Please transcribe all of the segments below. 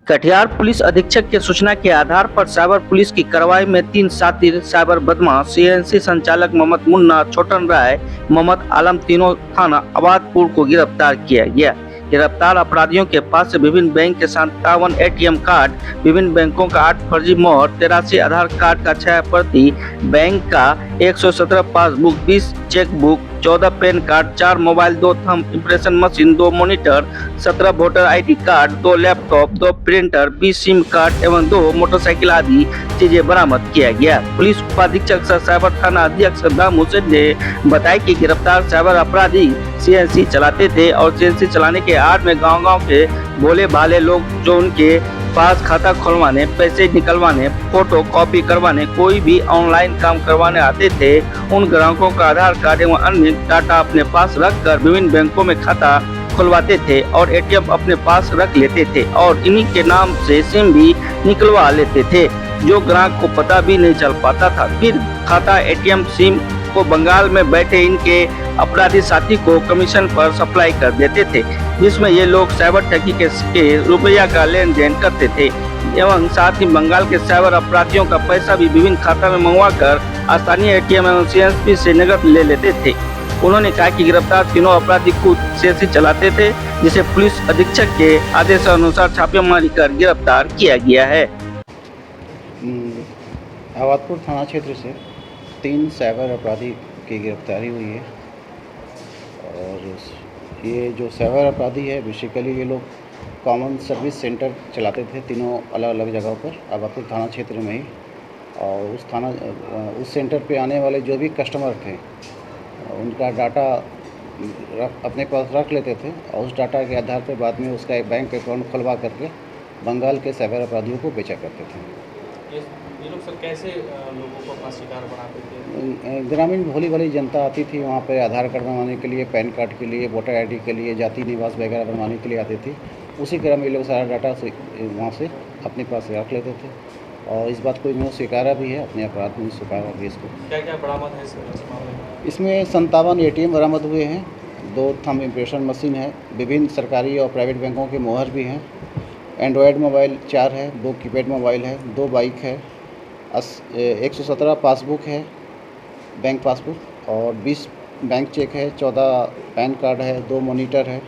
Katihar police अधीक्षक के सूचना के आधार पर साइबर पुलिस की कार्रवाई में 3 शातिर साइबर बदमाश सीएनसी संचालक मोहम्मद मुन्ना, छोटन राय, मोहम्मद आलम तीनों थाना आबादपुर को गिरफ्तार किया गया। गिरफ्तार अपराधियों के पास से विभिन्न बैंक के 57 एटीएम कार्ड, विभिन्न बैंकों का 8 फर्जी मोहर, 83 आधार कार्ड का 6 प्रति, बैंक का 117 passbook, 20 chequebook, 14 pan card, 4 mobile, 2 thumb impression machine, 2 monitor, 17 voter ID card, 2 laptop, 2 printer, 20 SIM card एवं 2 मोटरसाइकिल आदि चीजें बरामद किया गया। पुलिस उपाधीक्षक सह साइबर थाना अध्यक्ष सद्दाम हुसैन ने बताया कि गिरफ्तार साइबर अपराधी सीएनसी चलाते थे और सीएनसी चलाने के आड़ में गांव-गांव के भोले भाले लोग जो उनके पास खाता खुलवाने, पैसे निकलवाने, फोटो कॉपी करवाने, कोई भी ऑनलाइन काम करवाने आते थे, उन ग्राहकों का आधार कार्ड एवं अन्य डाटा अपने पास रखकर विभिन्न बैंकों में खाता खुलवाते थे और एटीएम अपने पास रख लेते थे और इन्हीं के नाम से सिम भी निकलवा लेते थे, जो ग्राहक को पता भी नहीं चल पाता था। फिर खाता, एटीएम, सिम को बंगाल में बैठे इनके अपराधी साथी को कमीशन पर सप्लाई कर देते थे, जिसमें ये लोग साइबर ठगी के रुपया का लेन देन करते थे एवं साथ ही बंगाल के साइबर अपराधियों का पैसा भी विभिन्न खाता में मंगवाकर स्थानीय एटीएम एवं सीएनसी से नकद ले लेते थे। उन्होंने कहा कि गिरफ्तार तीनों अपराधी खुद सीएनसी चलाते थे, जिसे पुलिस अधीक्षक के आदेशानुसार छापेमारी कर गिरफ्तार किया गया है। आबादपुर थाना क्षेत्र से 3 साइबर अपराधी की गिरफ्तारी हुई है और ये जो साइबर अपराधी है बेसिकली ये लोग कॉमन सर्विस सेंटर चलाते थे तीनों अलग अलग जगहों पर आबादपुर थाना क्षेत्र में ही। और उस सेंटर पे आने वाले जो भी कस्टमर थे उनका डाटा अपने पास रख लेते थे और उस डाटा के आधार पर बाद में उसका एक बैंक अकाउंट खुलवा करके बंगाल के साइबर अपराधियों को बेचा करते थे। ये लोग सर कैसे लोगों को अपना शिकार बनाते थे? ग्रामीण भोली भाली जनता आती थी वहाँ पे आधार कार्ड बनवाने के लिए, पैन कार्ड के लिए, वोटर आईडी के लिए, जाति निवास वगैरह बनवाने के लिए आती थी। उसी क्रम में ये लोग सारा डाटा से वहाँ से अपने पास रख लेते थे और इस बात को इन्होंने स्वीकारा भी है, अपने अपराध में स्वीकारा भी इसको। क्या क्या बरामद है इस मामले में? इसमें 57 एटीएम बरामद हुए हैं, 2 थंब इम्प्रेशन मशीन है, विभिन्न सरकारी और प्राइवेट बैंकों के मोहर भी हैं, एंड्रॉयड मोबाइल 4 है, 2 कीपैड मोबाइल है, 2 बाइक है, 117 पासबुक है, बैंक पासबुक और 20 बैंक चेक है, 14 पैन कार्ड है, 2 मॉनिटर है,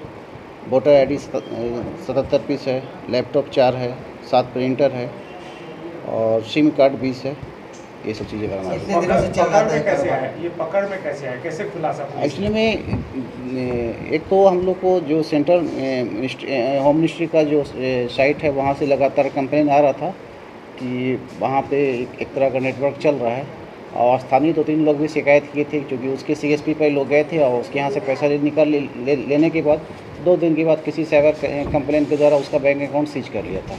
वोटर आईडी 77 पीस है, लैपटॉप 4 है, 7 प्रिंटर है और सिम कार्ड 20 है। ये सब चीज़ें बरामद हैं। पकड़ में कैसे आया, कैसे खुलासा? एक्चुअली में एक तो हम लोग को जो सेंट्रल होम मिनिस्ट्री का जो साइट है वहाँ से लगातार कंप्लेन आ रहा था कि वहाँ पे एक तरह का नेटवर्क चल रहा है और स्थानीय 2-3 लोग भी शिकायत किए थे, क्योंकि उसके सीएसपी पर लोग गए थे और उसके यहाँ से पैसा लेने के बाद 2 दिन के बाद किसी साइबर कंप्लेन के द्वारा उसका बैंक अकाउंट सीज कर लिया था।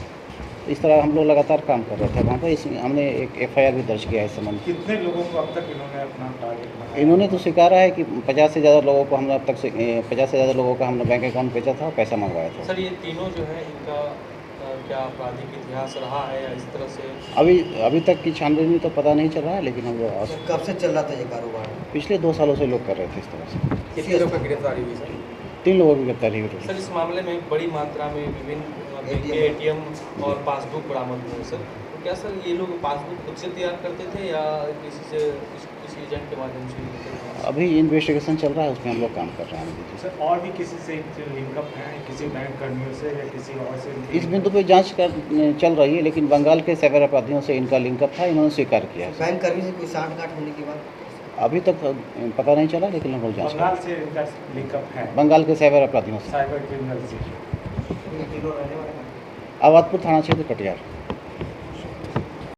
इस तरह हम लोग लगातार काम कर रहे थे वहाँ पर। इसमें हमने एक एफआईआर भी दर्ज किया है इस संबंध। कितने लोगों को अब तक इन्होंने अपना टारगेट बनाया? इन्होंने तो स्वीकारा है कि 50 से ज़्यादा लोगों को हमने अब तक 50 से ज़्यादा लोगों का हमने बैंक अकाउंट बेचा था और पैसा मंगवाया था। सर ये तीनों जो है इनका क्या आपराधिक इतिहास रहा है या इस तरह से? अभी तक की छानबीन में तो पता नहीं चल रहा है, लेकिन हम लोग कब से चल रहा था ये कारोबार? पिछले 2 सालों से लोग कर रहे थे इस तरह से। कितने लोगों की गिरफ्तारी हुई सर? 3 लोगों की गिरफ्तारी हुई। सर इस मामले में बड़ी मात्रा में विभिन्न एटीएम और पासबुक बरामद हुए सर, तो क्या सर ये लोग पासबुक खुद से तैयार करते थे या किसी एजेंट के माध्यम से? अभी इन्वेस्टिगेशन चल रहा है, उसमें हम लोग काम कर रहे हैं। सर और भी किसी से लिंकअप है, किसी बैंक कर्मियों से या किसी और से? इस बिंदु पे जांच चल रही है, लेकिन बंगाल के साइबर अपराधियों से इनका लिंकअप था, इन्होंने स्वीकार किया है। बैंक कर्मी से कोई साठ-गांठ होने के बाद अभी तक पता नहीं चला, लेकिन हम लोग जांच बंगाल से इनका लिंकअप है, बंगाल के साइबर अपराधियों से। साइबर क्रिमिनल से। तीनों रहने वाले हैं। आबादपुर थाना क्षेत्र कटिहार।